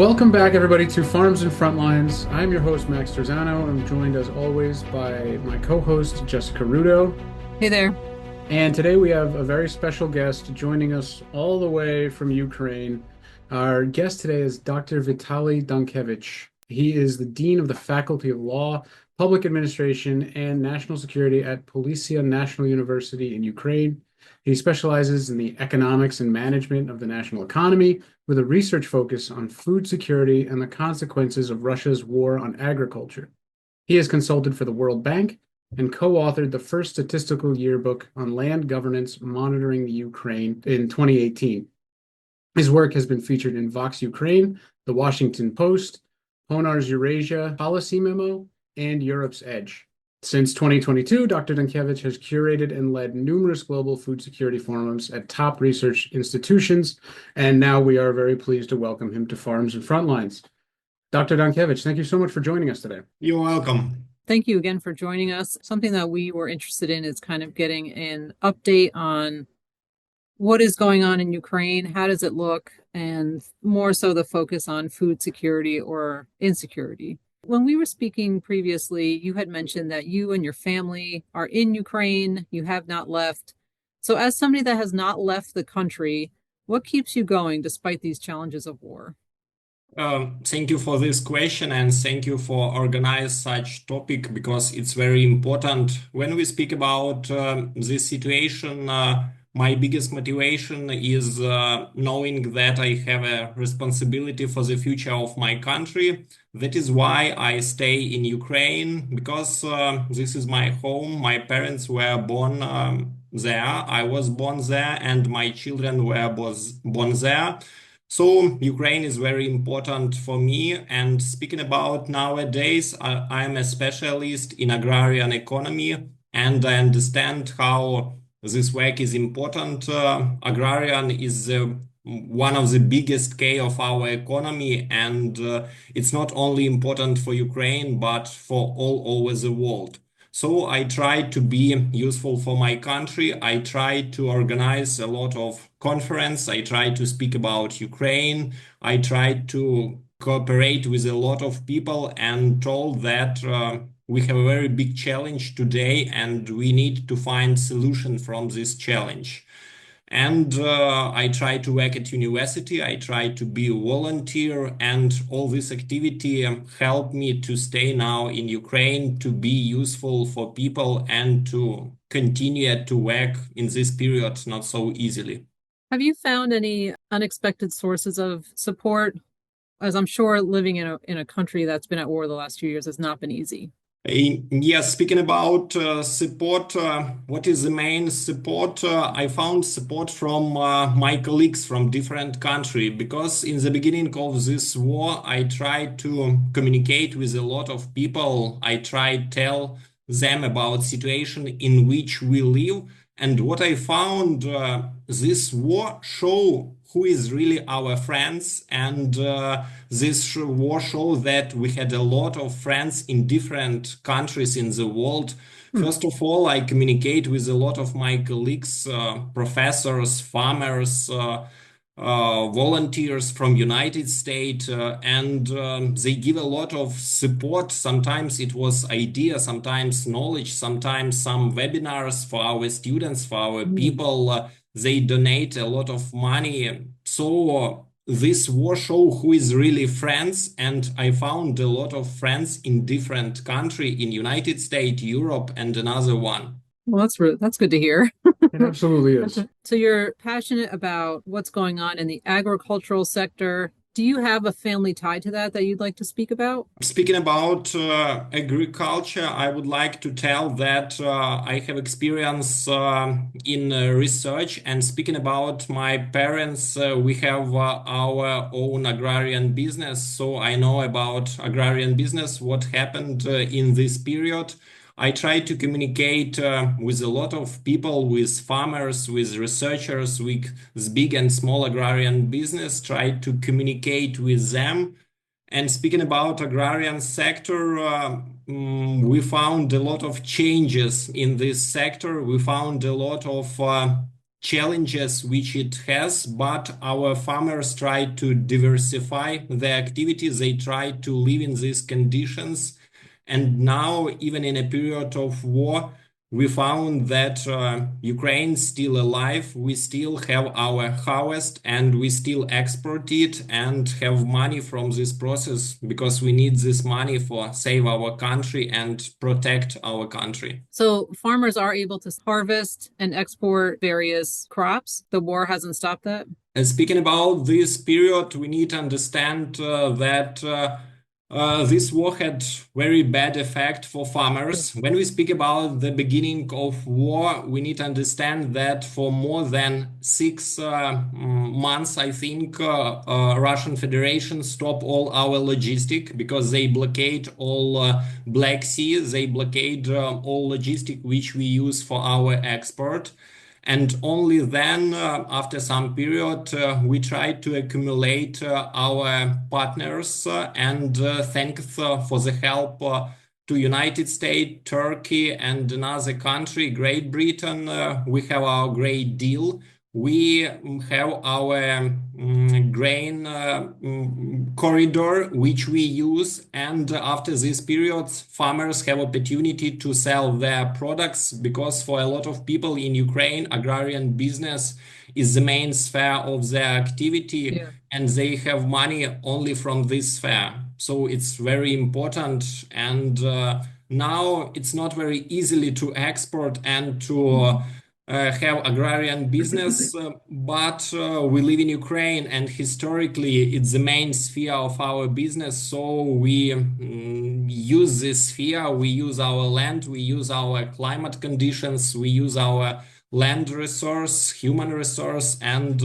Welcome back, everybody, to Farms and Frontlines. I'm your host, Max Terzano. I'm joined, as always, by my co-host, Jessica Rudo. Hey there. And today we have a very special guest joining us all the way from Ukraine. Our guest today is Dr. Vitalii Dankevych. He is the Dean of the Faculty of Law, Public Administration, and National Security at Polissia National University in Ukraine. He specializes in the economics and management of the national economy, with a research focus on food security and the consequences of Russia's war on agriculture. He has consulted for the World Bank and co-authored the first statistical yearbook on land governance monitoring the Ukraine in 2018. His work has been featured in Vox Ukraine, The Washington Post, Honar's Eurasia Policy Memo, and Europe's Edge. Since 2022, Dr. Dankevych has curated and led numerous global food security forums at top research institutions, and now we are very pleased to welcome him to Farms and Frontlines. Dr. Dankevych, thank you so much for joining us today. You're welcome. Thank you again for joining us. Something that we were interested in is kind of getting an update on what is going on in Ukraine, how does it look, and more so the focus on food security or insecurity. When we were speaking previously, you had mentioned that you and your family are in Ukraine, you have not left. So as somebody that has not left the country, what keeps you going despite these challenges of war? Thank you for this question, and thank you for organizing such topic, because it's very important. When we speak about this situation, my biggest motivation is knowing that I have a responsibility for the future of my country. That is why I stay in Ukraine, because this is my home. My parents were born there. I was born there, and my children were born there. So Ukraine is very important for me. And speaking about nowadays, I'm a specialist in agrarian economy, and I understand how this work is important. Agrarian is one of the biggest key of our economy, and it's not only important for Ukraine, but for all over the world. So I try to be useful for my country. I try to organize a lot of conference. I try to speak about Ukraine. I try to cooperate with a lot of people, and told that we have a very big challenge today, and we need to find solution from this challenge. And I try to work at university. I try to be a volunteer, and all this activity helped me to stay now in Ukraine, to be useful for people, and to continue to work in this period not so easily. Have you found any unexpected sources of support? As I'm sure living in a country that's been at war the last few years has not been easy. Yes, speaking about support, what is the main support? I found support from my colleagues from different countries, because in the beginning of this war, I tried to communicate with a lot of people. I tried to tell them about situation in which we live. And what I found, this war show who is really our friends, and this war show that we had a lot of friends in different countries in the world. First of all, I communicate with a lot of my colleagues, professors, farmers, volunteers from United States, and they give a lot of support. Sometimes it was idea, sometimes knowledge, sometimes some webinars for our students, for our people. They donate a lot of money. So this war show who is really friends, and I found a lot of friends in different country, in United States, Europe, and another one. Well, that's good to hear. It absolutely is. So you're passionate about what's going on in the agricultural sector. Do you have a family tie to that you'd like to speak about? Speaking about agriculture, I would like to tell that I have experience in research. And speaking about my parents, we have our own agrarian business. So I know about agrarian business, what happened in this period. I try to communicate with a lot of people, with farmers, with researchers, with big and small agrarian business, try to communicate with them. And speaking about agrarian sector, we found a lot of changes in this sector. We found a lot of challenges which it has, but our farmers try to diversify their activities. They try to live in these conditions. And now, even in a period of war, we found that Ukraine is still alive. We still have our harvest and we still export it and have money from this process because we need this money for save our country and protect our country. So farmers are able to harvest and export various crops. The war hasn't stopped that. And speaking about this period, we need to understand that this war had very bad effect for farmers. When we speak about the beginning of war, we need to understand that for more than 6 months, I think, Russian Federation stopped all our logistic because they blockade all Black Sea. They blockade all logistic which we use for our export. And only then, after some period, we try to accumulate our partners and thanks for the help to United States, Turkey, and another country, Great Britain. We have our great deal. We have our grain corridor, which we use. And after this period, farmers have opportunity to sell their products because for a lot of people in Ukraine, agrarian business is the main sphere of their activity. Yeah. And they have money only from this sphere. So it's very important. And now it's not very easily to export and to have agrarian business, but we live in Ukraine and historically it's the main sphere of our business. So we use this sphere, we use our land, we use our climate conditions, we use our land resource, human resource, and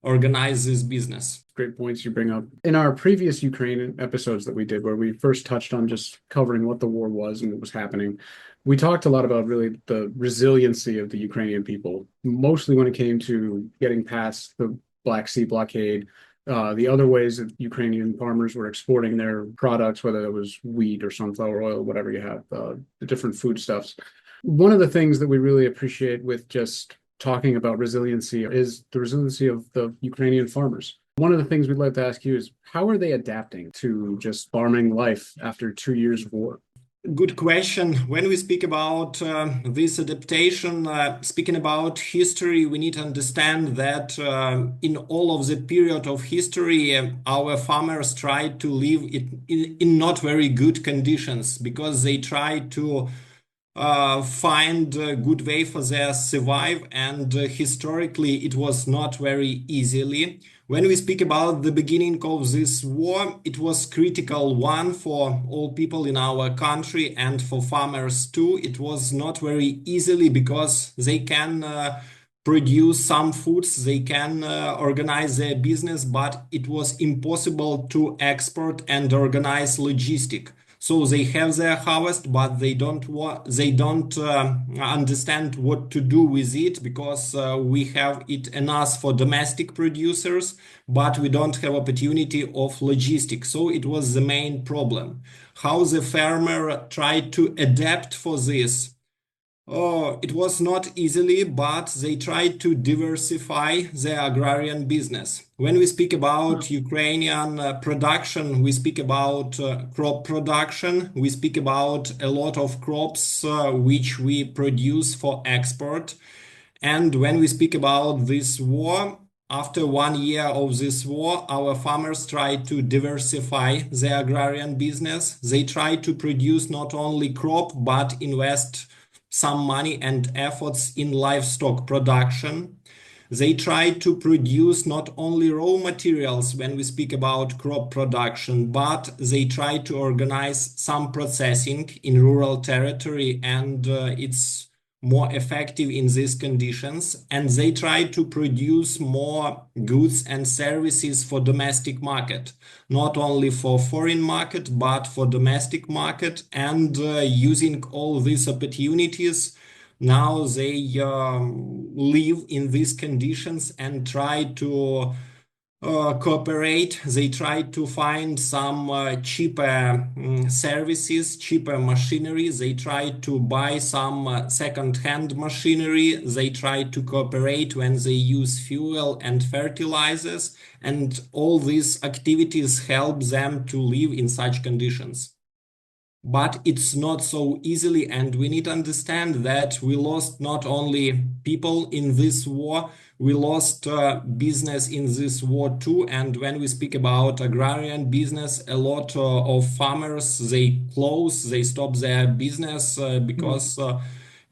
organize this business. Great points you bring up. In our previous Ukraine episodes that we did, where we first touched on just covering what the war was and what was happening, we talked a lot about really the resiliency of the Ukrainian people, mostly when it came to getting past the Black Sea blockade, the other ways that Ukrainian farmers were exporting their products, whether it was wheat or sunflower oil, whatever you have, the different foodstuffs. One of the things that we really appreciate with just talking about resiliency is the resiliency of the Ukrainian farmers. One of the things we'd like to ask you is, how are they adapting to just farming life after 2 years of war? Good question. When we speak about this adaptation, speaking about history, we need to understand that in all of the period of history, our farmers tried to live in not very good conditions because they tried to find a good way for their survive, and historically it was not very easily. When we speak about the beginning of this war, it was critical one for all people in our country and for farmers too. It was not very easily because they can produce some foods, they can organize their business, but it was impossible to export and organize logistic. So they have their harvest, but they don't understand what to do with it because we have it enough for domestic producers, but we don't have opportunity of logistics. So it was the main problem. How the farmer tried to adapt for this? Oh, it was not easily, but they tried to diversify their agrarian business. When we speak about Ukrainian production, we speak about crop production. We speak about a lot of crops which we produce for export. And when we speak about this war, after 1 year of this war, our farmers tried to diversify their agrarian business. They tried to produce not only crop, but invest some money and efforts in livestock production. They try to produce not only raw materials when we speak about crop production, but they try to organize some processing in rural territory, and it's more effective in these conditions. And they try to produce more goods and services for domestic market, not only for foreign market, but for domestic market. And using all these opportunities, now they live in these conditions and try to cooperate. They try to find some cheaper services, cheaper machinery. They try to buy some second-hand machinery. They try to cooperate when they use fuel and fertilizers. And all these activities help them to live in such conditions. But it's not so easily, and we need to understand that we lost not only people in this war, we lost business in this war too. And when we speak about agrarian business, a lot of farmers, they close, they stop their business because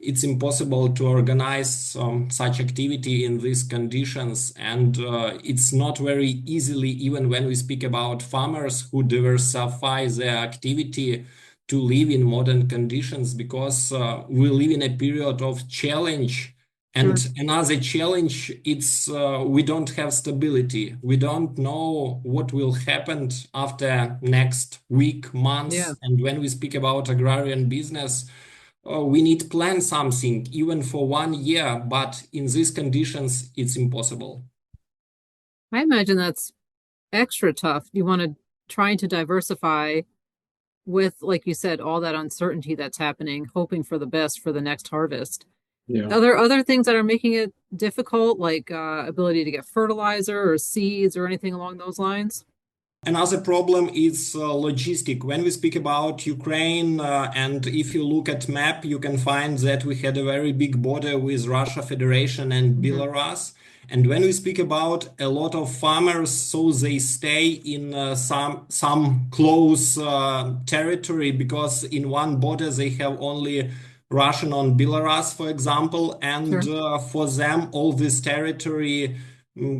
it's impossible to organize such activity in these conditions. And it's not very easily, even when we speak about farmers who diversify their activity, to live in modern conditions, because we live in a period of challenge. And Sure. another challenge, it's we don't have stability. We don't know what will happen after next week, Yeah. months. And when we speak about agrarian business, we need to plan something even for 1 year. But in these conditions, it's impossible. I imagine that's extra tough. You want to trying to diversify with, like you said, all that uncertainty that's happening, hoping for the best for the next harvest. Yeah. Are there other things that are making it difficult, like ability to get fertilizer or seeds or anything along those lines? Another problem is logistic. When we speak about Ukraine, and if you look at map, you can find that we had a very big border with Russia Federation and Hmm. Belarus. And when we speak about a lot of farmers, so they stay in some close territory, because in one border they have only Russian on Belarus, for example, and Sure. for them all this territory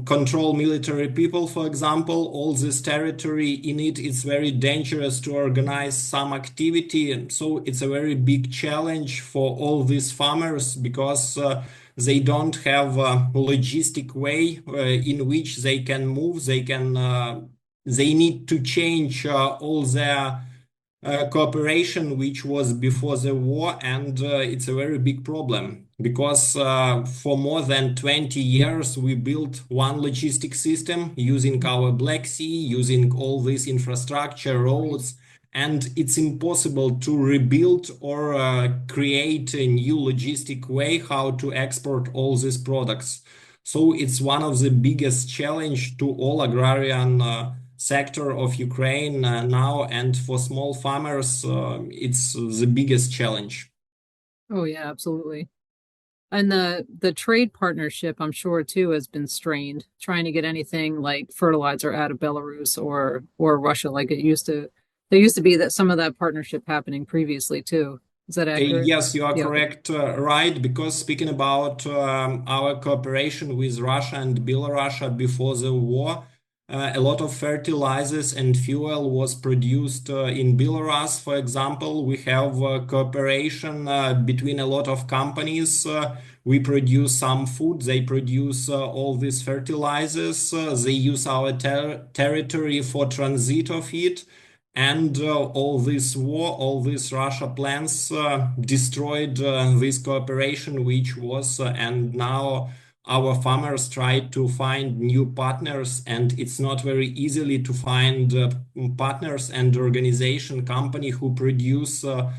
control military people, for example. All this territory in it is very dangerous to organize some activity. And so it's a very big challenge for all these farmers, because they don't have a logistic way in which they can move. They need to change all their cooperation which was before the war, and it's a very big problem, because for more than 20 years we built one logistic system using our Black Sea, using all this infrastructure, Right. roads, and it's impossible to rebuild or create a new logistic way how to export all these products. So it's one of the biggest challenge to all agrarian sector of Ukraine now, and for small farmers, it's the biggest challenge. Oh yeah, absolutely. And the trade partnership, I'm sure too, has been strained, trying to get anything like fertilizer out of Belarus or Russia, like it used to. There used to be that some of that partnership happening previously too. Is that accurate? Yes, you are Yeah. Okay. correct, right? Because speaking about our cooperation with Russia and Belarus before the war, a lot of fertilizers and fuel was produced in Belarus. For example, we have cooperation between a lot of companies. We produce some food, they produce all these fertilizers. They use our territory for transit of it. And all this war, all these Russia plans destroyed this cooperation, which was, and now our farmers try to find new partners, and it's not very easily to find partners and organization company who produce a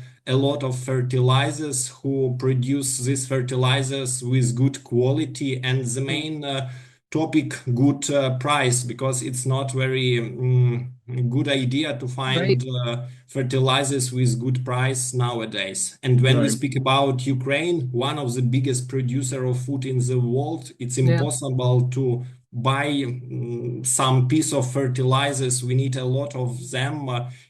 lot of fertilizers, who produce these fertilizers with good quality, and the Yeah. main topic, good price, because it's not very good idea to Right. find fertilizers with good price nowadays. And when we Right. speak about Ukraine, one of the biggest producer of food in the world, it's Yeah. impossible to buy some piece of fertilizers. We need a lot of them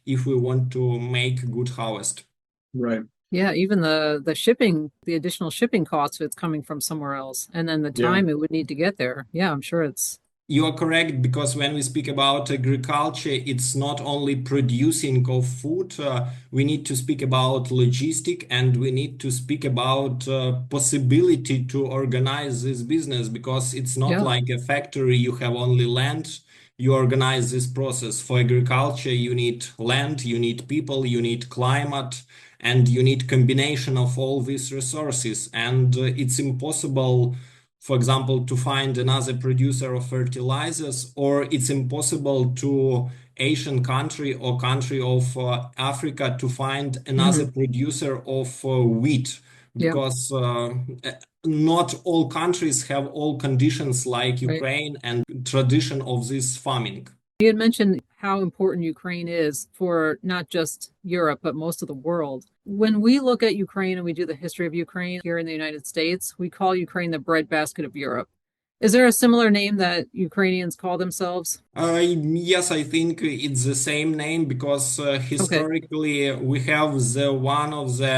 if we want to make good harvest. Right. Yeah, even the shipping, the additional shipping costs if it's coming from somewhere else, and then the Yeah. time it would need to get there. Yeah, I'm sure it's You are correct, because when we speak about agriculture, it's not only producing of food. We need to speak about logistic, and we need to speak about possibility to organize this business, because it's not yeah, like a factory. You have only land. You organize this process. For agriculture, you need land, you need people, you need climate, and you need combination of all these resources. And it's impossible for example, to find another producer of fertilizers, or it's impossible to Asian country or country of Africa to find another producer of wheat, Yep. because not all countries have all conditions like Right. Ukraine and tradition of this farming. You had mentioned how important Ukraine is for not just Europe, but most of the world. When we look at Ukraine and we do the history of Ukraine here in the United States, we call Ukraine the breadbasket of Europe. Is there a similar name that Ukrainians call themselves? Yes, I think it's the same name because historically we have the one of the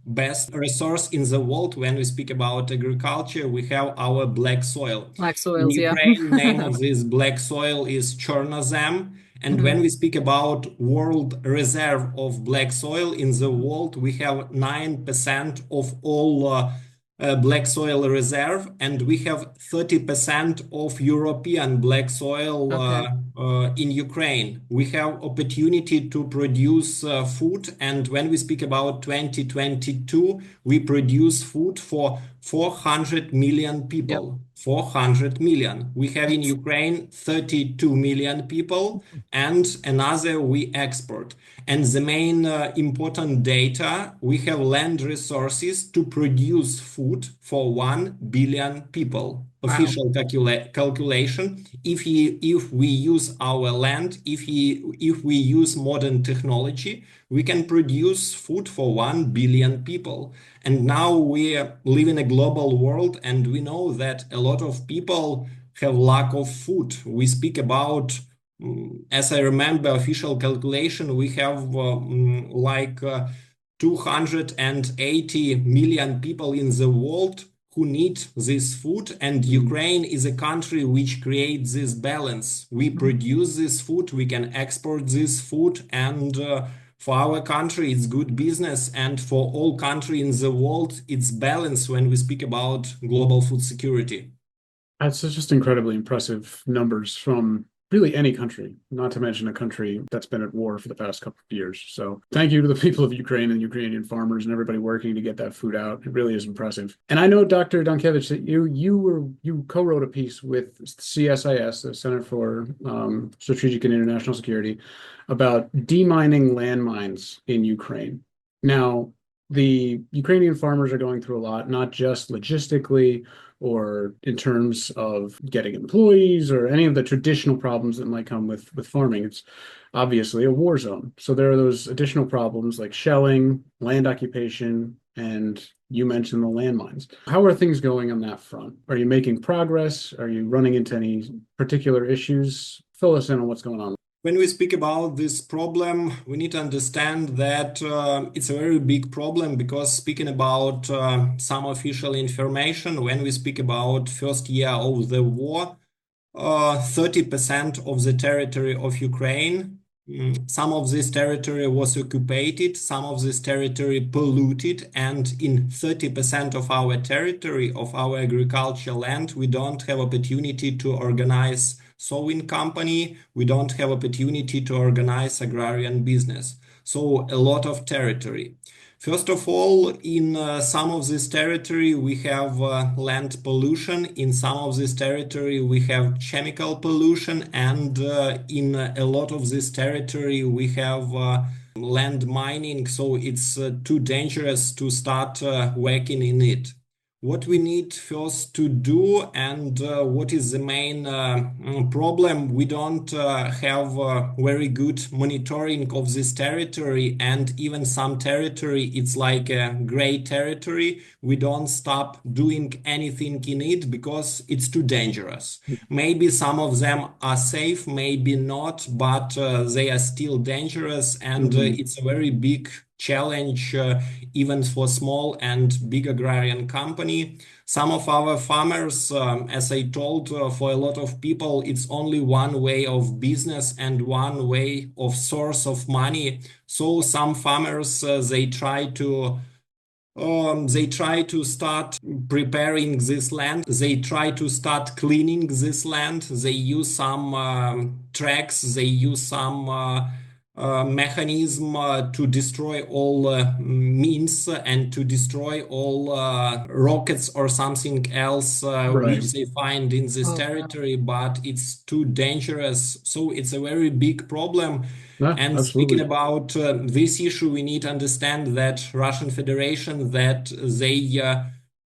best resource in the world when we speak about agriculture. We have our black soil. Black In soils, yeah. Ukraine, name of this black soil is Chernozem. And when we speak about world reserve of black soil in the world, we have 9% of all black soil reserve, and we have 30% of European black soil Okay. in Ukraine. We have opportunity to produce food, and when we speak about 2022, we produce food for 400 million people. Yep. 400 million. We have in Ukraine 32 million people, and another we export. And the main important data, we have land resources to produce food for 1 billion people. Wow. Official calculation. If we use our land, if we use modern technology, we can produce food for 1 billion people. And now we live in a global world, and we know that a lot of people have lack of food. We speak about, as I remember, official calculation, we have like 280 million people in the world who need this food, and Ukraine is a country which creates this balance. We produce this food, we can export this food, and for our country, it's good business, and for all countries in the world, it's balance when we speak about global food security. That's just incredibly impressive numbers from really any country, not to mention a country that's been at war for the past couple of years. So thank you to the people of Ukraine and Ukrainian farmers and everybody working to get that food out. It really is impressive. And I know, Dr. Dankevych, that you co-wrote a piece with CSIS, the Center for Strategic and International Security, about demining landmines in Ukraine. Now, the Ukrainian farmers are going through a lot, not just logistically or in terms of getting employees or any of the traditional problems that might come with farming. It's obviously a war zone. So there are those additional problems like shelling, land occupation, and you mentioned the landmines. How are things going on that front? Are you making progress? Are you running into any particular issues? Fill us in on what's going on. When we speak about this problem, we need to understand that it's a very big problem, because speaking about some official information, when we speak about first year of the war, 30% of the territory of Ukraine, some of this territory was occupied, some of this territory polluted, and in 30% of our territory, of our agricultural land, we don't have opportunity to organize sowing company, we don't have opportunity to organize agrarian business. So a lot of territory. First of all, in some of this territory, we have land pollution. In some of this territory, we have chemical pollution. And in a lot of this territory, we have land mining. So it's too dangerous to start working in it. What we need first to do, and what is the main problem, we don't have very good monitoring of this territory, and even some territory, it's like a gray territory. We don't stop doing anything in it because it's too dangerous. Maybe some of them are safe, maybe not, but they are still dangerous, and it's a very big challenge even for small and big agrarian company. Some of our farmers, as I told, for a lot of people, it's only one way of business and one way of source of money. So some farmers, they try to start preparing this land. They try to start cleaning this land. They use some tracks. They use some mechanism to destroy all means and to destroy all rockets or something else Right. which they find in this Oh, wow. territory, but it's too dangerous. So it's a very big problem. Yeah, And speaking absolutely. about this issue, we need to understand that Russian Federation, that they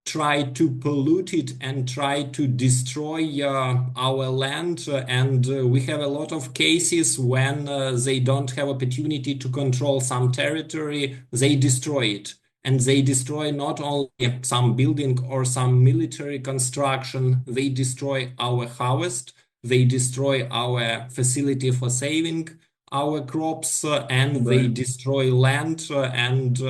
try to pollute it and try to destroy our land. And we have a lot of cases when they don't have opportunity to control some territory, they destroy it. And they destroy not only some building or some military construction, they destroy our harvest, they destroy our facility for saving our crops, and they Right. destroy land and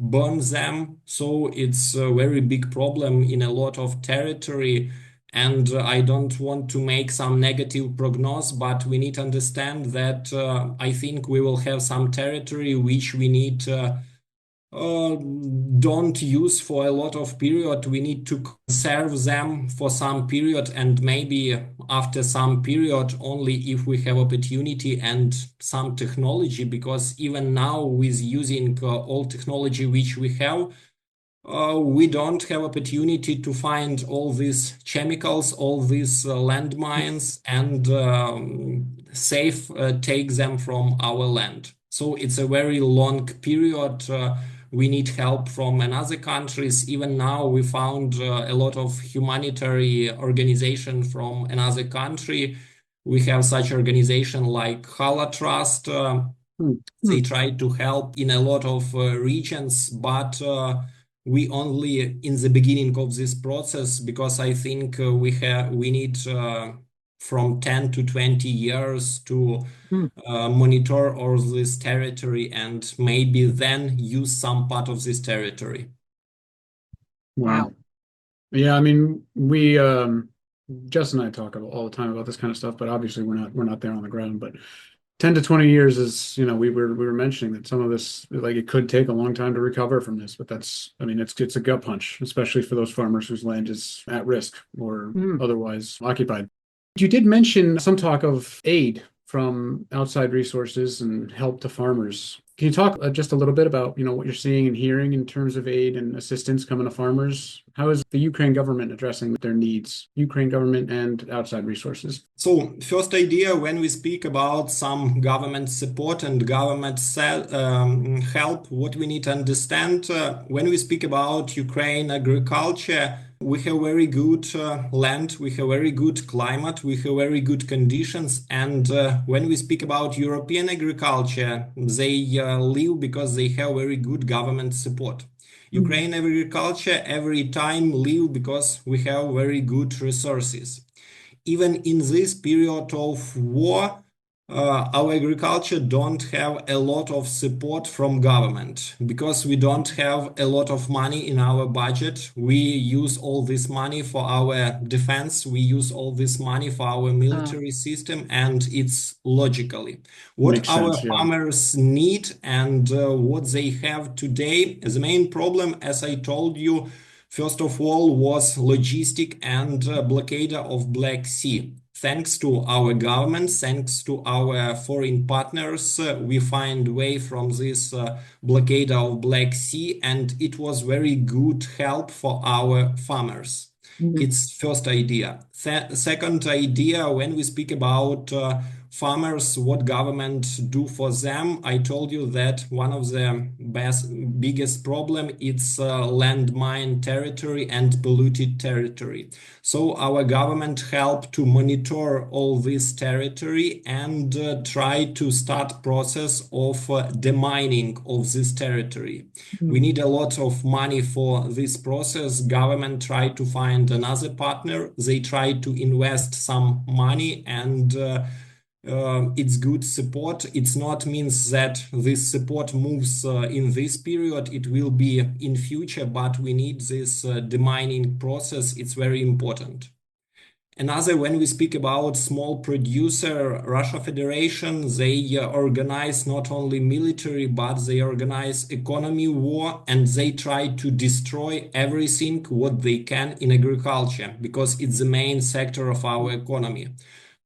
burn them. So it's a very big problem in a lot of territory. And I don't want to make some negative prognosis, but we need to understand that I think we will have some territory which we need uh, don't use for a lot of period. We need to conserve them for some period, and maybe after some period only if we have opportunity and some technology, because even now with using all technology which we have, we don't have opportunity to find all these chemicals, all these landmines, and safe take them from our land. So it's a very long period. We need help from another countries. Even now, we found a lot of humanitarian organization from another country. We have such organization like Hala Trust. Hmm. They try to help in a lot of regions, but we only in the beginning of this process, because I think we need from 10 to 20 years to Hmm. monitor all this territory and maybe then use some part of this territory. Wow. Wow. Yeah, I mean, we Jess and I talk all the time about this kind of stuff, but obviously we're not there on the ground. But 10 to 20 years is, we were mentioning that some of this, like, it could take a long time to recover from this, but that's, I mean, it's a gut punch, especially for those farmers whose land is at risk or Mm. otherwise occupied. You did mention some talk of aid from outside resources and help to farmers. Can you talk just a little bit about, what you're seeing and hearing in terms of aid and assistance coming to farmers? How is the Ukraine government addressing their needs, Ukraine government and outside resources? So, first idea, when we speak about some government support and government help, what we need to understand when we speak about Ukraine agriculture, we have very good land, we have very good climate, we have very good conditions. And when we speak about European agriculture, they live because they have very good government support. Mm. Ukraine agriculture every time live because we have very good resources. Even in this period of war, our agriculture don't have a lot of support from government because we don't have a lot of money in our budget. We use all this money for our defense. We use all this money for our Uh, military system, and it's logically what Makes our sense, yeah. farmers need and what they have today. The main problem, as I told you, first of all, was logistic and blockade of Black Sea. Thanks to our government, thanks to our foreign partners, we find way from this blockade of Black Sea, and it was very good help for our farmers. mhm. It's first idea. Second idea, when we speak about farmers, what government do for them, I told you that one of the biggest problem it's landmine territory and polluted territory. So our government help to monitor all this territory and try to start process of demining of this territory. We Mm. need a lot of money for this process. Government try to find another partner. They try to invest some money, and it's good support. It's not means that this support moves in this period. It will be in future, but we need this demining process. It's very important. Another, when we speak about small producer, Russia Federation, they organize not only military, but they organize economy war, and they try to destroy everything what they can in agriculture because it's the main sector of our economy.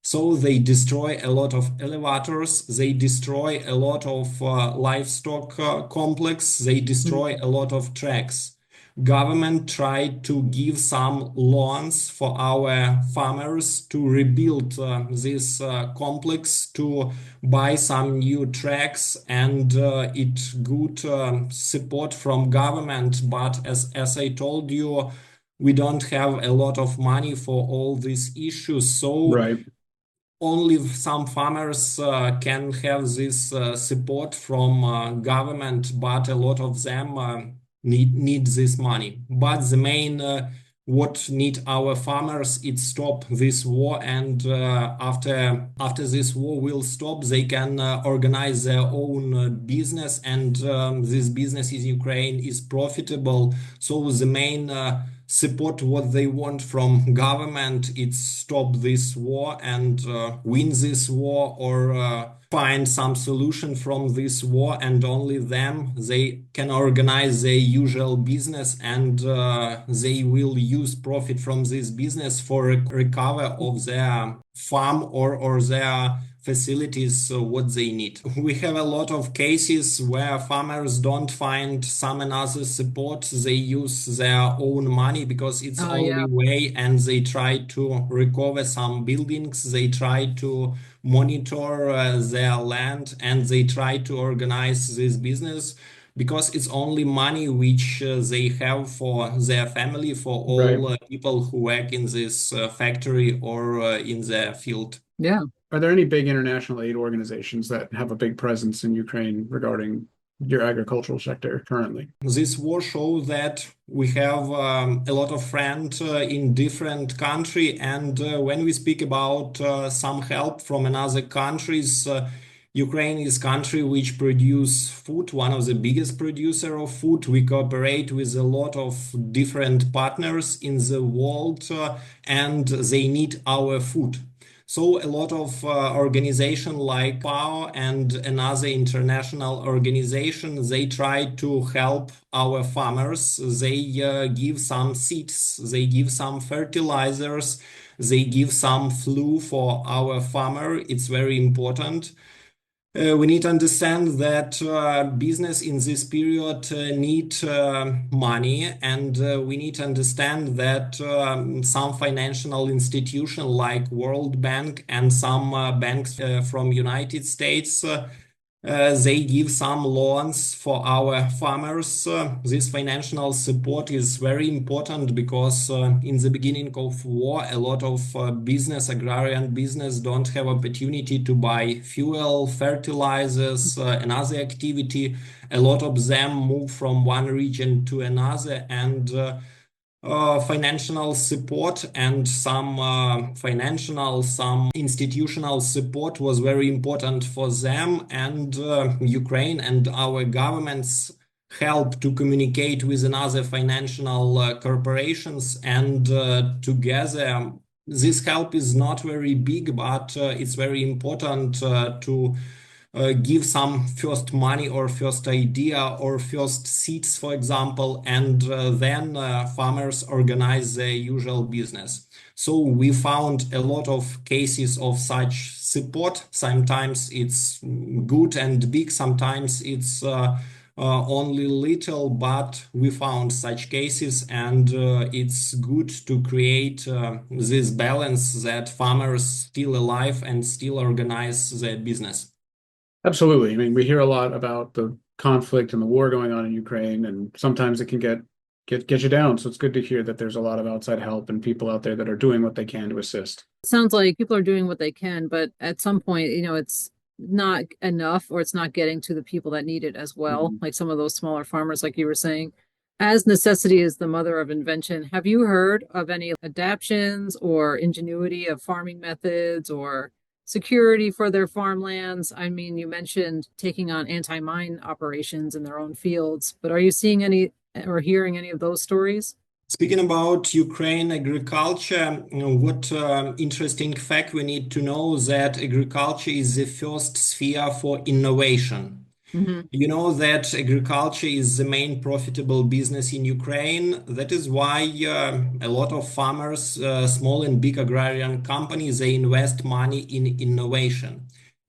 So they destroy a lot of elevators, they destroy a lot of livestock complex, they destroy a lot of tracks. Government tried to give some loans for our farmers to rebuild this complex, to buy some new tracks, and it good support from government. But as I told you, we don't have a lot of money for all these issues. So Right. only some farmers can have this support from government, but a lot of them need this money. But the main what need our farmers is stop this war, and after this war will stop, they can organize their own business, and this business in Ukraine is profitable. So the main support what they want from government it's stop this war and win this war, or find some solution from this war, and only them they can organize their usual business, and they will use profit from this business for recover of their farm or their facilities what they need. We have a lot of cases where farmers don't find some another support. They use their own money because it's Oh, only yeah. way, and they try to recover some buildings. They try to monitor their land, and they try to organize this business because it's only money which they have for their family, for Right. all people who work in this factory or in their field. Yeah. Are there any big international aid organizations that have a big presence in Ukraine regarding your agricultural sector currently? This war shows that we have a lot of friends in different country, and when we speak about some help from another countries, Ukraine is country which produce food, one of the biggest producer of food. We cooperate with a lot of different partners in the world, and they need our food. So a lot of organization like FAO and another international organization, they try to help our farmers. They give some seeds, they give some fertilizers, they give some flu for our farmer. It's very important. We need to understand that business in this period need money, and we need to understand that some financial institution like World Bank and some banks from United States they give some loans for our farmers. This financial support is very important because in the beginning of war, a lot of agrarian business don't have opportunity to buy fuel, fertilizers, another activity. A lot of them move from one region to another, and financial support and some institutional support was very important for them, and Ukraine and our governments help to communicate with another financial corporations, and together this help is not very big, but it's very important to give some first money or first idea or first seeds, for example, and then farmers organize their usual business. So we found a lot of cases of such support. Sometimes it's good and big, sometimes it's only little, but we found such cases, and it's good to create this balance that farmers still alive and still organize their business. Absolutely. I mean, we hear a lot about the conflict and the war going on in Ukraine, and sometimes it can get you down. So it's good to hear that there's a lot of outside help and people out there that are doing what they can to assist. Sounds like people are doing what they can, but at some point, it's not enough, or it's not getting to the people that need it as well. Mhm. Like some of those smaller farmers, like you were saying. As necessity is the mother of invention, have you heard of any adaptations or ingenuity of farming methods or security for their farmlands? I mean, you mentioned taking on anti-mine operations in their own fields, but are you seeing any or hearing any of those stories? Speaking about Ukraine agriculture, what interesting fact we need to know that agriculture is the first sphere for innovation. Hmm. You know that agriculture is the main profitable business in Ukraine. That is why a lot of farmers, small and big agrarian companies, they invest money in innovation.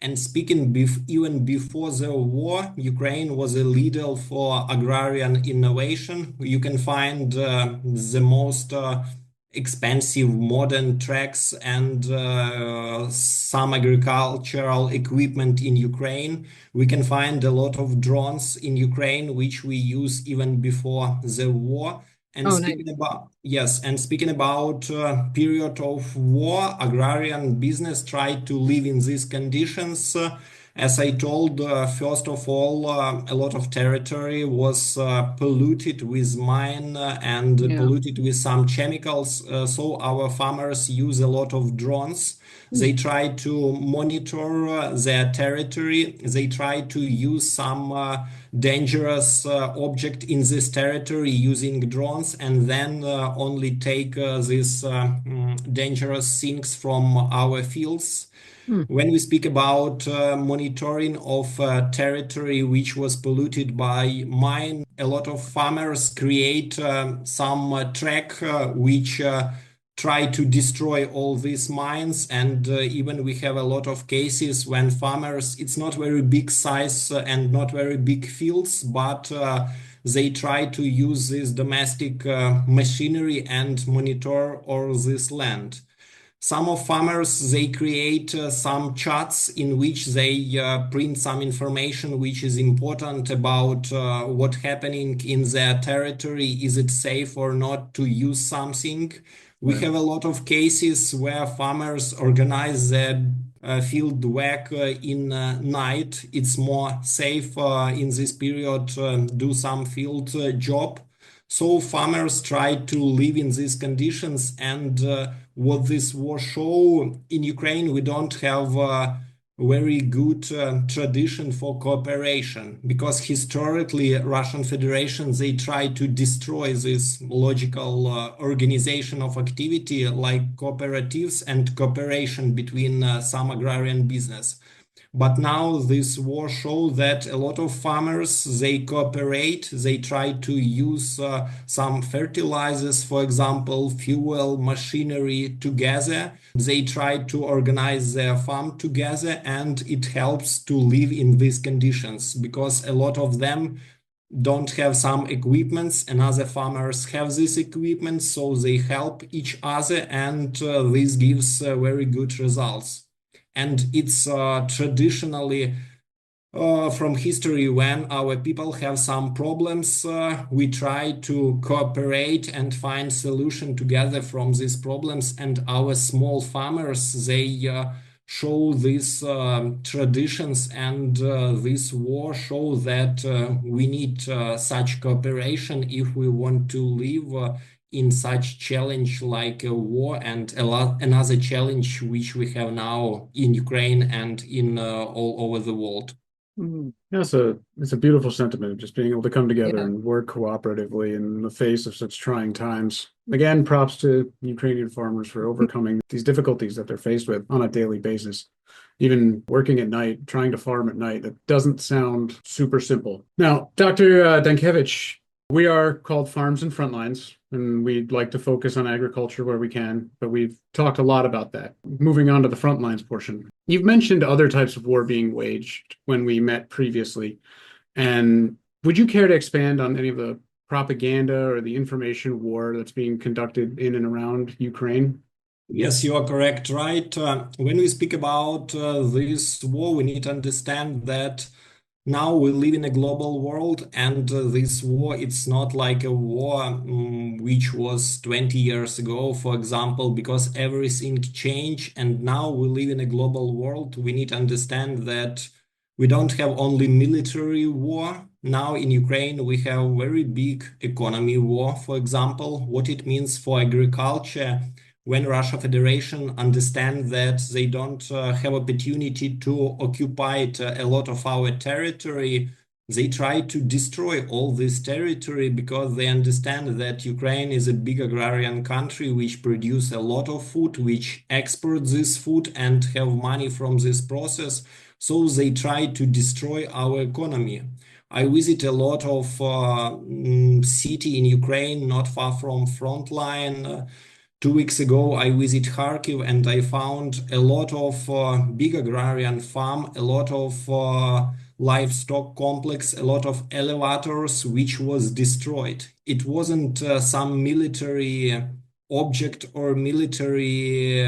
And speaking even before the war, Ukraine was a leader for agrarian innovation. You can find the most expensive modern tracks and some agricultural equipment in Ukraine. We can find a lot of drones in Ukraine, which we use even before the war. And Oh, nice. speaking about, yes, and speaking about period of war, agrarian business tried to live in these conditions. As I told, first of all, a lot of territory was polluted with mine and Yeah. polluted with some chemicals. So our farmers use a lot of drones. Mm. They try to monitor their territory. They try to use some dangerous object in this territory using drones, and then only take these dangerous things from our fields. Mm. When we speak about monitoring of territory which was polluted by mine, a lot of farmers create some track which try to destroy all these mines. And even we have a lot of cases when farmers, it's not very big size and not very big fields, but they try to use this domestic machinery and monitor all this land. Some of farmers, they create some charts in which they print some information which is important about what's happening in their territory. Is it safe or not to use something? We Right. have a lot of cases where farmers organize their field work in night. It's more safe in this period, do some field job. So farmers try to live in these conditions, and what this war show in Ukraine, we don't have a very good tradition for cooperation, because historically Russian Federation, they try to destroy this logical organization of activity like cooperatives and cooperation between some agrarian business. But now this war shows that a lot of farmers, they cooperate, they try to use some fertilizers, for example, fuel, machinery together. They try to organize their farm together, and it helps to live in these conditions, because a lot of them don't have some equipments and other farmers have this equipment, so they help each other, and this gives very good results. And it's traditionally from history, when our people have some problems, we try to cooperate and find solution together from these problems. And our small farmers, they show these traditions, and this war show that we need such cooperation if we want to live in such challenge like a war, and another challenge which we have now in Ukraine and in all over the world. Mm. Yeah, it's a beautiful sentiment, just being able to come together Yeah. and work cooperatively in the face of such trying times. Again, props to Ukrainian farmers for overcoming these difficulties that they're faced with on a daily basis. Even working at night, trying to farm at night, that doesn't sound super simple. Now, Dr. Dankevych, we are called Farms and Frontlines, and we'd like to focus on agriculture where we can, but we've talked a lot about that. Moving on to the frontlines portion. You've mentioned other types of war being waged when we met previously, and would you care to expand on any of the propaganda or the information war that's being conducted in and around Ukraine? Yes, you are correct, right? When we speak about this war, we need to understand that now we live in a global world, and this war, it's not like a war which was 20 years ago, for example, because everything changed, and now we live in a global world. We need to understand that we don't have only military war. Now in Ukraine, we have very big economy war, for example, what it means for agriculture. When Russia Federation understand that they don't have opportunity to occupy a lot of our territory, they try to destroy all this territory, because they understand that Ukraine is a big agrarian country which produce a lot of food, which export this food and have money from this process. So they try to destroy our economy. I visit a lot of city in Ukraine, not far from Frontline. 2 weeks ago, I visited Kharkiv and I found a lot of big agrarian farm, a lot of livestock complex, a lot of elevators, which was destroyed. It wasn't some military object or military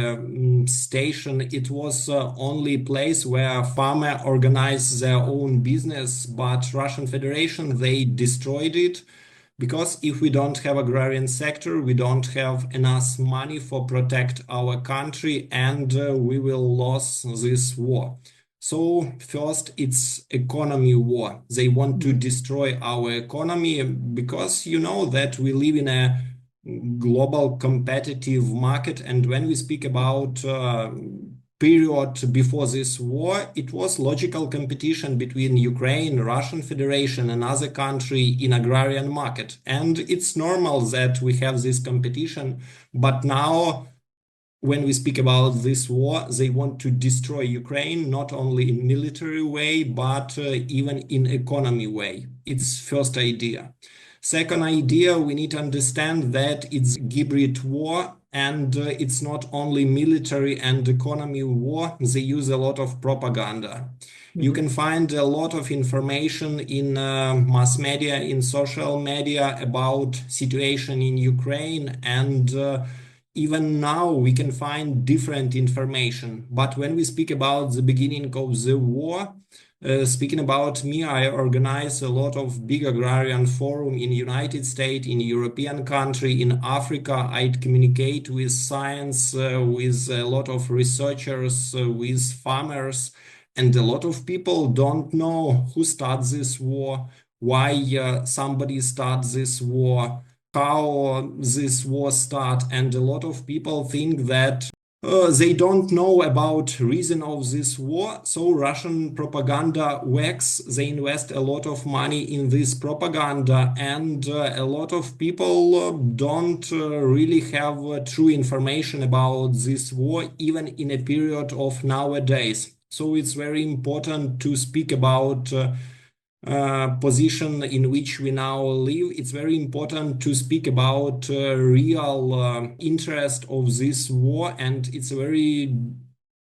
station. It was only place where farmer organized their own business, but Russian Federation, they destroyed it because if we don't have agrarian sector, we don't have enough money for protect our country, and we will lose this war. So first, it's economy war. They want to destroy our economy because you know that we live in a global competitive market, and when we speak about period before this war, it was logical competition between Ukraine, Russian Federation, and other country in agrarian market. And it's normal that we have this competition. But now, when we speak about this war, they want to destroy Ukraine, not only in military way, but even in economy way. It's first idea. Second idea, we need to understand that it's hybrid war, and it's not only military and economy war. They use a lot of propaganda. You can find a lot of information in mass media, in social media about situation in Ukraine, and even now we can find different information. But when we speak about the beginning of the war, speaking about me, I organize a lot of big agrarian forum in United States, in European country, in Africa. I communicate with science, with a lot of researchers, with farmers, and a lot of people don't know who starts this war, why somebody starts this war, how this war start, and a lot of people think that they don't know about reason of this war, so Russian propaganda works. They invest a lot of money in this propaganda, and a lot of people don't really have true information about this war, even in a period of nowadays. So it's very important to speak about position in which we now live. It's very important to speak about real interest of this war, and it's very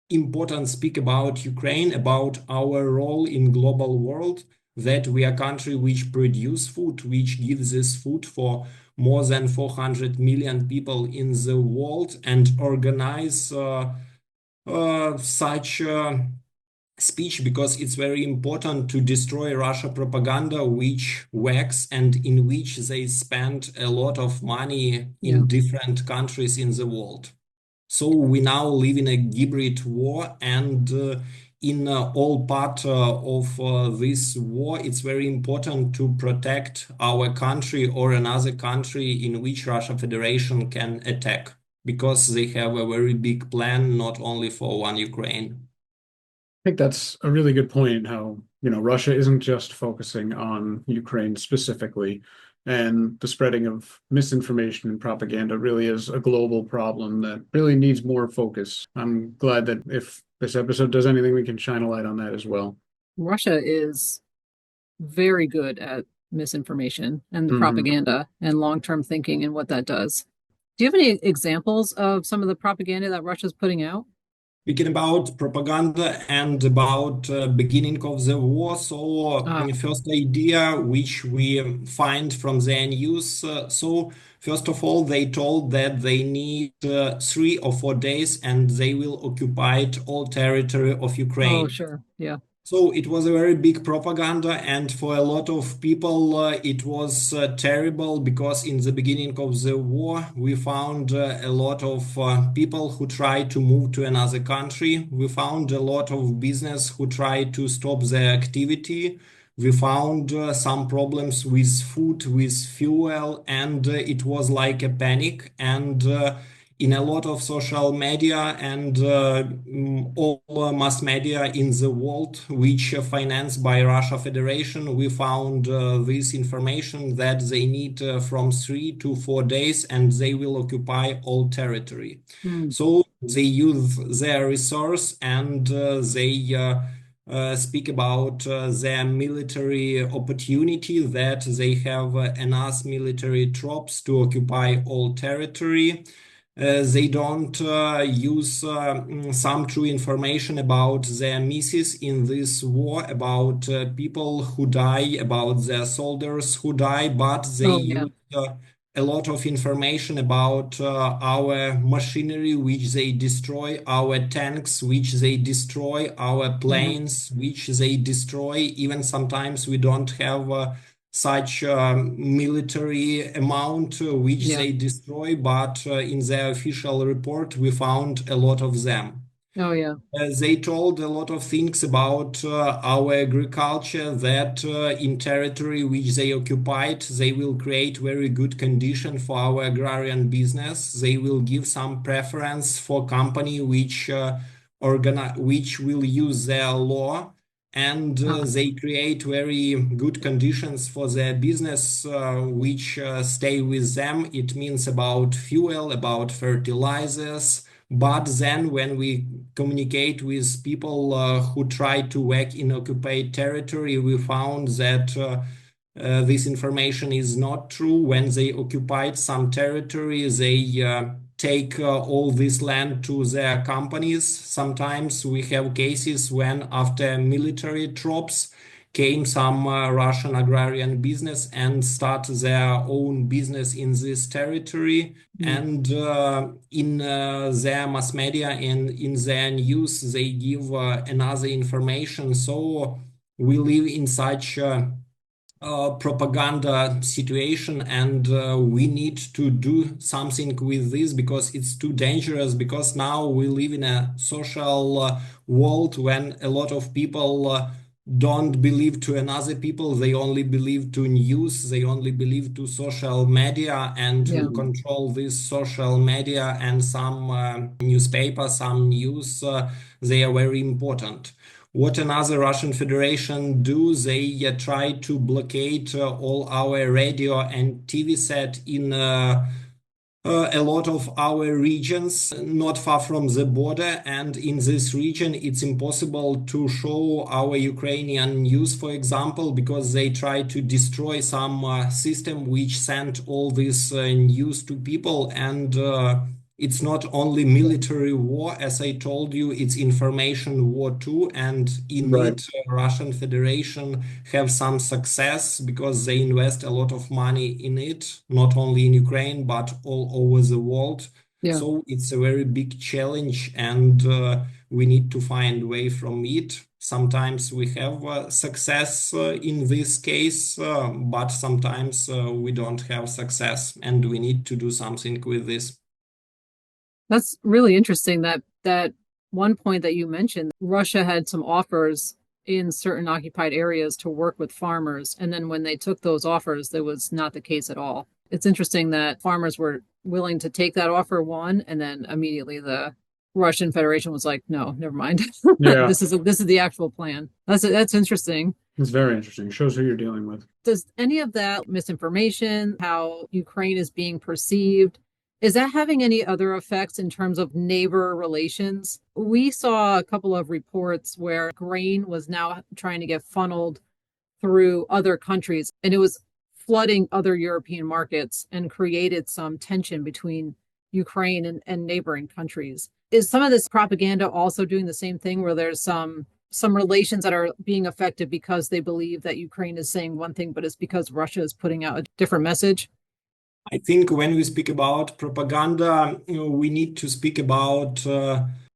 important to speak about Ukraine, about our role in global world, that we are a country which produce food, which gives this food for more than 400 million people in the world, and organize such speech, because it's very important to destroy Russia propaganda, which works and in which they spend a lot of money in different countries in the world. So we now live in a hybrid war, and in all part of this war, it's very important to protect our country or another country in which Russia Federation can attack, because they have a very big plan, not only for one Ukraine. I think that's a really good point, how, Russia isn't just focusing on Ukraine specifically, and the spreading of misinformation and propaganda really is a global problem that really needs more focus. I'm glad that if this episode does anything, we can shine a light on that as well. Russia is very good at misinformation and the propaganda and long-term thinking and what that does. Do you have any examples of some of the propaganda that Russia's putting out? Speaking about propaganda and about beginning of the war, so first idea which we find from their news. So first of all, they told that they need 3 or 4 days and they will occupy all territory of Ukraine. Oh, sure. Yeah. So it was a very big propaganda, and for a lot of people, it was terrible, because in the beginning of the war, we found a lot of people who tried to move to another country. We found a lot of business who tried to stop their activity. We found some problems with food, with fuel, and it was like a panic. And in a lot of social media and all mass media in the world, which are financed by Russia Federation, we found this information that they need from 3 to 4 days, and they will occupy all territory. So they use their resource, and they speak about their military opportunity, that they have enough military troops to occupy all territory. They don't use some true information about their misses in this war, about people who die, about their soldiers who die, but they Oh, yeah. use a lot of information about our machinery, which they destroy, our tanks, which they destroy, our planes, which they destroy. Even sometimes we don't have such military amount which Yeah. they destroy, but in their official report we found a lot of them. Oh, yeah. They told a lot of things about our agriculture, that in territory which they occupied, they will create very good condition for our agrarian business. They will give some preference for company which will use their law, and they create very good conditions for their business which stay with them. It means about fuel, about fertilizers. But then when we communicate with people who try to work in occupied territory, we found that this information is not true. When they occupied some territory, they take all this land to their companies. Sometimes we have cases when after military troops came some Russian agrarian business and start their own business in this territory. And in their mass media and in their news, they give another information. So we live in such propaganda situation, and we need to do something with this because it's too dangerous. Because now we live in a social world when a lot of people don't believe to another people, they only believe to news, they only believe to social media, and Yeah. who control this social media and some newspaper, some news, they are very important. What another Russian Federation do, they try to blockade all our radio and TV set in a lot of our regions not far from the border, and in this region it's impossible to show our Ukrainian news, for example, because they try to destroy some system which sent all this news to people. And it's not only military war, as I told you, it's information war too, and in Right. it Russian Federation have some success because they invest a lot of money in it, not only in Ukraine but all over the world. Yeah. So it's a very big challenge, and we need to find a way from it. Sometimes we have success in this case, but sometimes we don't have success, and we need to do something with this. That's really interesting that one point that you mentioned, Russia had some offers in certain occupied areas to work with farmers. And then when they took those offers, that was not the case at all. It's interesting that farmers were willing to take that offer, one, and then immediately the Russian Federation was like, no, never mind. Yeah, This is the actual plan. That's interesting. it's very interesting. It shows who you're dealing with. Does any of that misinformation, how Ukraine is being perceived, is that having any other effects in terms of neighbor relations? We saw a couple of reports where grain was now trying to get funneled through other countries, and it was flooding other European markets and created some tension between Ukraine and neighboring countries. Is some of this propaganda also doing the same thing, where there's some relations that are being affected because they believe that Ukraine is saying one thing, but it's because Russia is putting out a different message? I think when we speak about propaganda, we need to speak about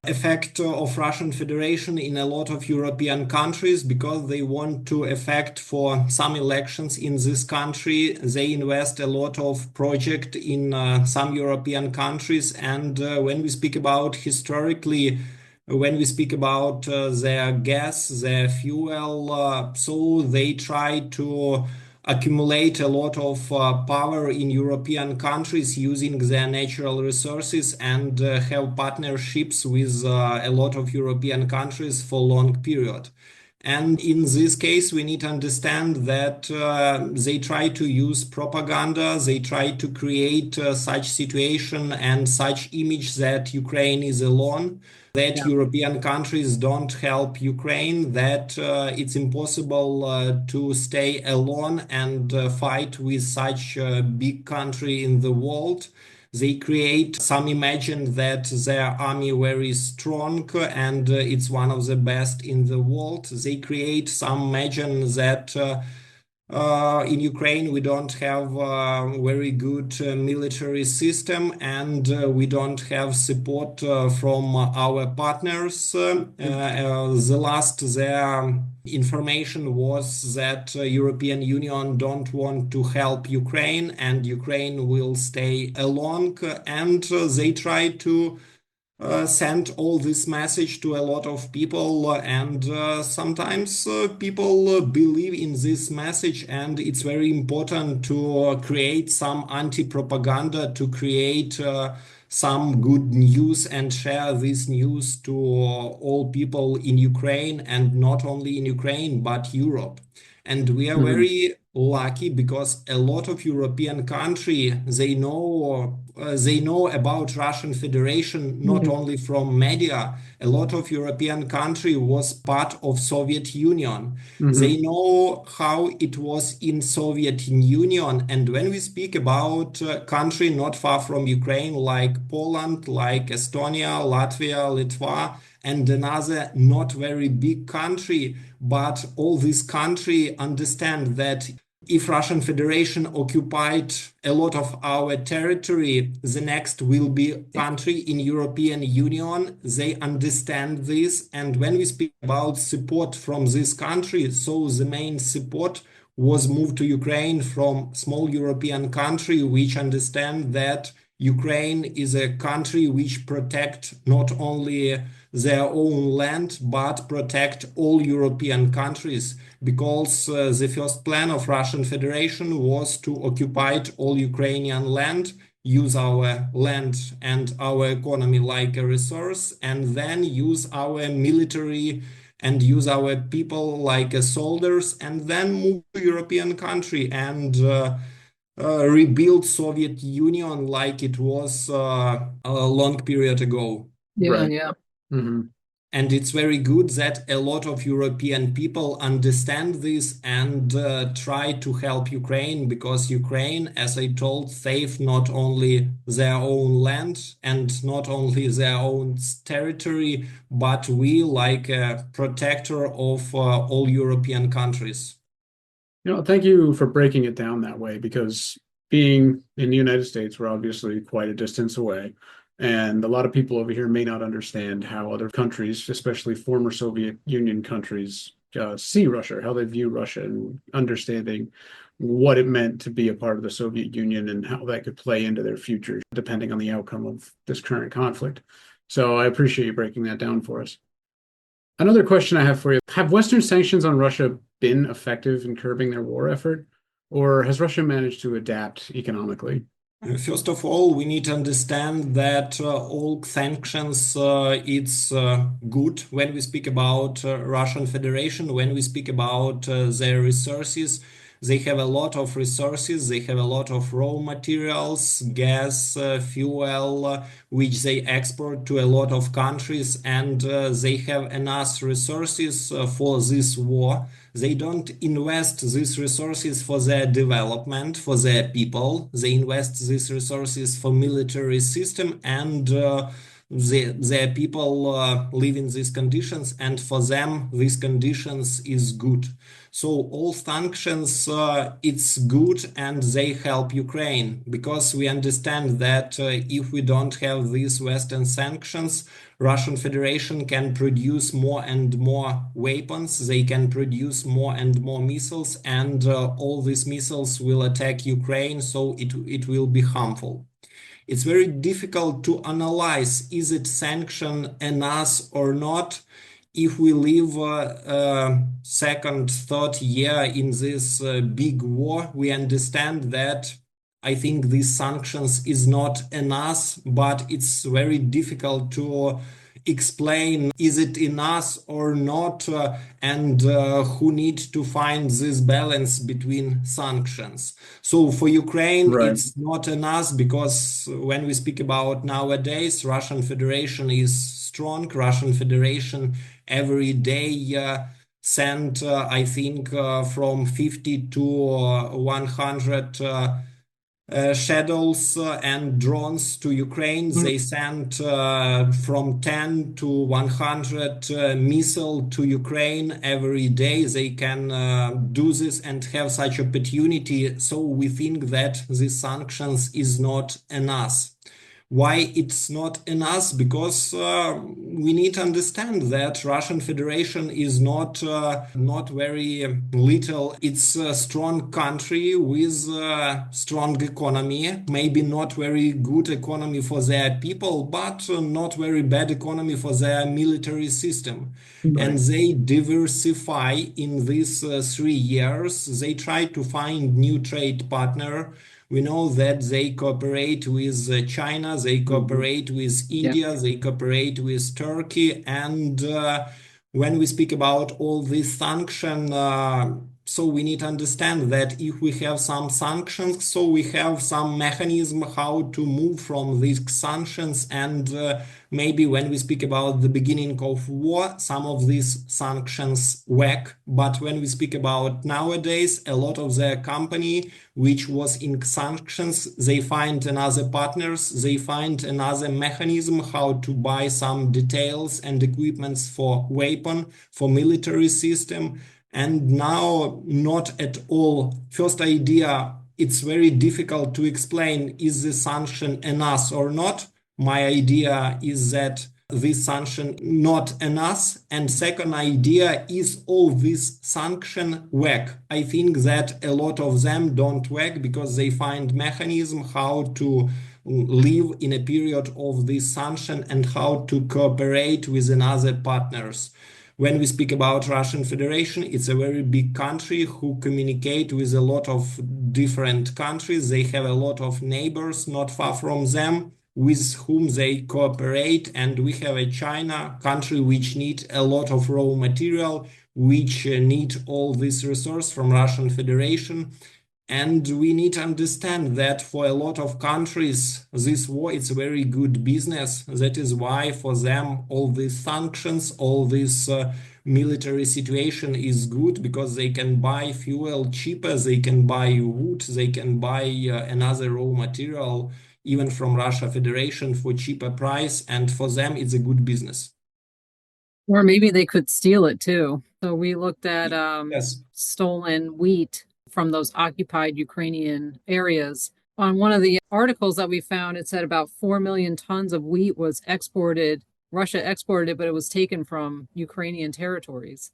effect of Russian Federation in a lot of European countries, because they want to affect for some elections in this country. They invest a lot of project in some European countries. And when we speak about historically, when we speak about their gas, their fuel, so they try to accumulate a lot of power in European countries using their natural resources, and have partnerships with a lot of European countries for long period. And in this case, we need to understand that they try to use propaganda. They try to create such situation and such image that Ukraine is alone, that Yeah. European countries don't help Ukraine, that it's impossible to stay alone and fight with such a big country in the world. They create some imagine that their army very strong and it's one of the best in the world. They create some imagine that in Ukraine, we don't have a very good military system and we don't have support from our partners. The last their information was that European Union don't want to help Ukraine and Ukraine will stay alone and they try to send all this message to a lot of people and sometimes people believe in this message and it's very important to create some anti-propaganda to create some good news and share this news to all people in Ukraine and not only in Ukraine but Europe. And we are very lucky because a lot of European country they know about Russian Federation not only from media. A lot of European country was part of Soviet Union. They know how it was in Soviet Union. And when we speak about country not far from Ukraine, like Poland, like Estonia, Latvia, Litva, and another not very big country, but all this country understand that if Russian Federation occupied a lot of our territory, the next will be country in European Union. They understand this. And when we speak about support from this country, so the main support was moved to Ukraine from small European country, which understand that Ukraine is a country which protect not only their own land, but protect all European countries, because the first plan of Russian Federation was to occupy all Ukrainian land, use our land and our economy like a resource, and then use our military and use our people like soldiers, and then move to European country and rebuild Soviet Union like it was a long period ago. Yeah, Right. yeah. And it's very good that a lot of European people understand this and try to help Ukraine, because Ukraine, as I told, save not only their own land and not only their own territory, but we like a protector of all European countries. Thank you for breaking it down that way, because being in the United States, we're obviously quite a distance away. And a lot of people over here may not understand how other countries, especially former Soviet Union countries, see Russia, how they view Russia, and understanding what it meant to be a part of the Soviet Union and how that could play into their future, depending on the outcome of this current conflict. So I appreciate you breaking that down for us. Another question I have for you: have Western sanctions on Russia been effective in curbing their war effort, or has Russia managed to adapt economically? First of all, we need to understand that all sanctions it's good when we speak about Russian Federation, when we speak about their resources. They have a lot of resources, they have a lot of raw materials, gas, fuel, which they export to a lot of countries, and they have enough resources for this war. They don't invest these resources for their development, for their people. They invest these resources for military system, and their people live in these conditions, and for them these conditions is good. So all sanctions it's good and they help Ukraine, because we understand that if we don't have these Western sanctions, Russian Federation can produce more and more weapons, they can produce more and more missiles, and all these missiles will attack Ukraine, so it will be harmful. It's very difficult to analyze, is it sanction enough or not? If we live second, third year in this big war, we understand that I think these sanctions is not enough, but it's very difficult to explain is it in us or not, and who need to find this balance between sanctions. So for Ukraine, Right. it's not in us because when we speak about nowadays, Russian Federation is strong. Russian Federation every day sent, I think, from 50 to 100 shuttles and drones to Ukraine. They sent from 10 to 100 missile to Ukraine every day. They can do this and have such opportunity. So we think that these sanctions is not enough. Why it's not in us? Because we need to understand that Russian Federation is not very little. It's a strong country with a strong economy. Maybe not very good economy for their people, but not very bad economy for their military system. And they diversify in these 3 years. They try to find new trade partner. We know that they cooperate with China, they cooperate with India, they cooperate with Turkey. And when we speak about all these sanctions, so we need to understand that if we have some sanctions, so we have some mechanism how to move from these sanctions. And maybe when we speak about the beginning of war, some of these sanctions work. But when we speak about nowadays, a lot of their company which was in sanctions, they find another partners, they find another mechanism how to buy some details and equipments for weapon, for military system. And now not at all. First idea, it's very difficult to explain, is the sanction enough or not? My idea is that this sanction not enough. And second idea is all this sanction work. I think that a lot of them don't work because they find mechanism how to live in a period of this sanction and how to cooperate with another partners. When we speak about Russian Federation, it's a very big country who communicate with a lot of different countries. They have a lot of neighbors not far from them with whom they cooperate. And we have a China country which need a lot of raw material, which need all this resource from Russian Federation. And we need to understand that for a lot of countries, this war is a very good business. That is why for them, all these sanctions, all this military situation is good because they can buy fuel cheaper, they can buy wood, they can buy another raw material, even from Russia Federation for cheaper price. And for them, it's a good business. Or maybe they could steal it too. So we looked at Yes. stolen wheat from those occupied Ukrainian areas. On one of the articles that we found, it said about 4 million tons of wheat was exported. Russia exported it, but it was taken from Ukrainian territories.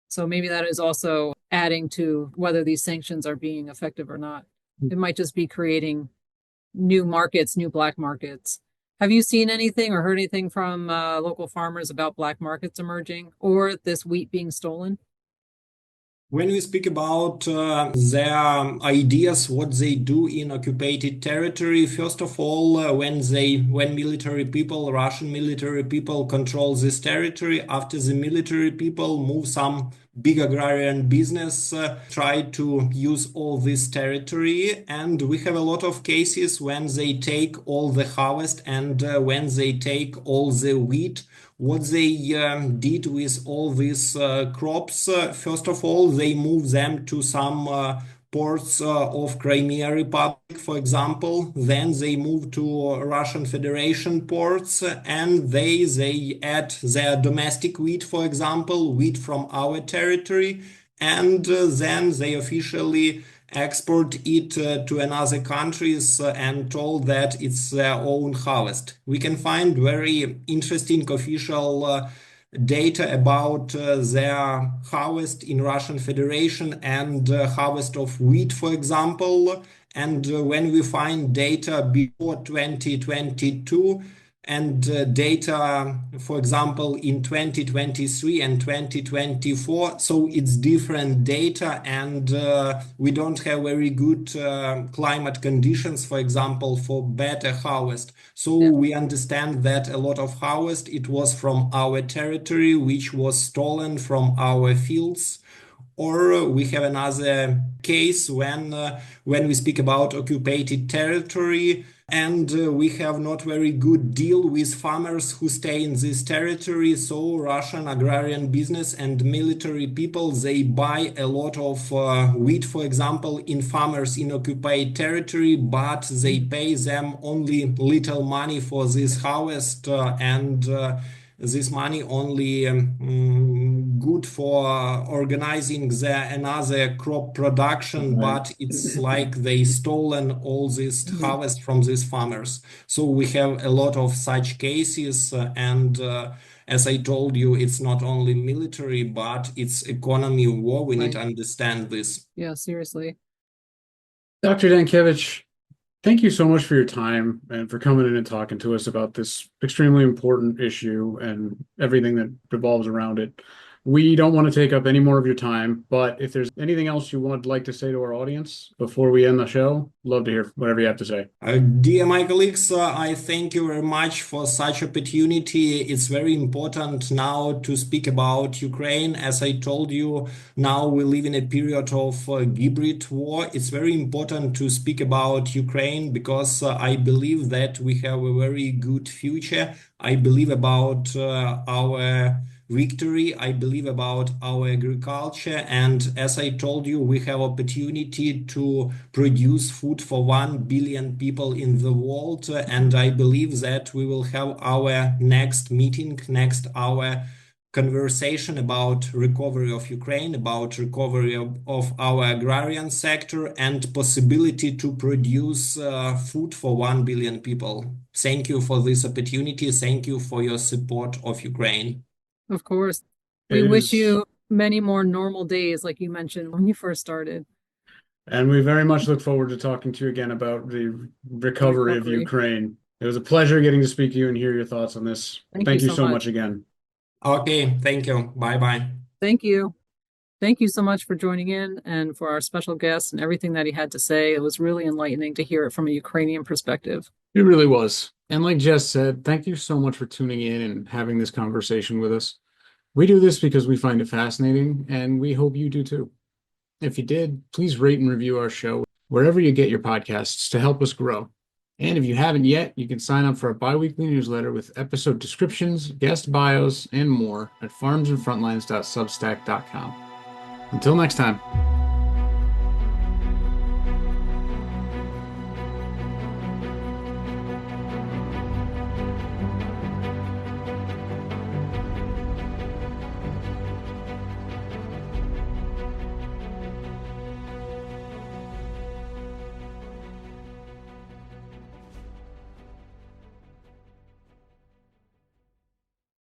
So maybe that is also adding to whether these sanctions are being effective or not. It might just be creating new markets, new black markets. Have you seen anything or heard anything from local farmers about black markets emerging or this wheat being stolen? When we speak about their ideas, what they do in occupied territory, first of all, when military people, Russian military people control this territory, after the military people move some big agrarian business, try to use all this territory. And we have a lot of cases when they take all the harvest and when they take all the wheat. What they did with all these crops, first of all, they moved them to some ports of Crimea Republic, for example. Then they moved to Russian Federation ports, and they add their domestic wheat, for example, wheat from our territory, and then they officially export it to another countries and told that it's their own harvest. We can find very interesting official data about their harvest in Russian Federation and harvest of wheat, for example. And when we find data before 2022, and data, for example, in 2023 and 2024. So it's different data, and we don't have very good climate conditions, for example, for better harvest. So Yeah. we understand that a lot of harvest, it was from our territory, which was stolen from our fields. Or we have another case when we speak about occupied territory, and we have not very good deal with farmers who stay in this territory. So Russian agrarian business and military people, they buy a lot of wheat, for example, in farmers in occupied territory, but they pay them only little money for this harvest, and this money only good for organizing another crop production, Right. but it's like they stolen all this harvest from these farmers. So we have a lot of such cases, and as I told you, it's not only military, but it's economy war. We need to Right. understand this. Yeah, seriously. Dr. Dankevych, thank you so much for your time and for coming in and talking to us about this extremely important issue and everything that revolves around it. We don't want to take up any more of your time, but if there's anything else you would like to say to our audience before we end the show, love to hear whatever you have to say. Dear my colleagues, I thank you very much for such opportunity. It's very important now to speak about Ukraine. As I told you, now we live in a period of hybrid war. It's very important to speak about Ukraine because I believe that we have a very good future. I believe about our victory. I believe about our agriculture. And as I told you, we have opportunity to produce food for 1 billion people in the world. And I believe that we will have our next meeting, next hour conversation about recovery of Ukraine, about recovery of our agrarian sector, and possibility to produce food for 1 billion people. Thank you for this opportunity. Thank you for your support of Ukraine. Of course. We It wish is, you many more normal days, like you mentioned when you first started. and we very much look forward to talking to you again about the The recovery of recovery. Ukraine. It was a pleasure getting to speak to you and hear your thoughts on this. Thank you Thank you so so much much. again. Okay, thank you. Bye bye. Thank you. Thank you so much for joining in and for our special guest and everything that he had to say. It was really enlightening to hear it from a Ukrainian perspective. It really was. And like Jess said, thank you so much for tuning in and having this conversation with us. We do this because we find it fascinating, and we hope you do too. If you did, please rate and review our show wherever you get your podcasts to help us grow. And if you haven't yet, you can sign up for our biweekly newsletter with episode descriptions, guest bios, and more at farmsandfrontlines.substack.com. Until next time.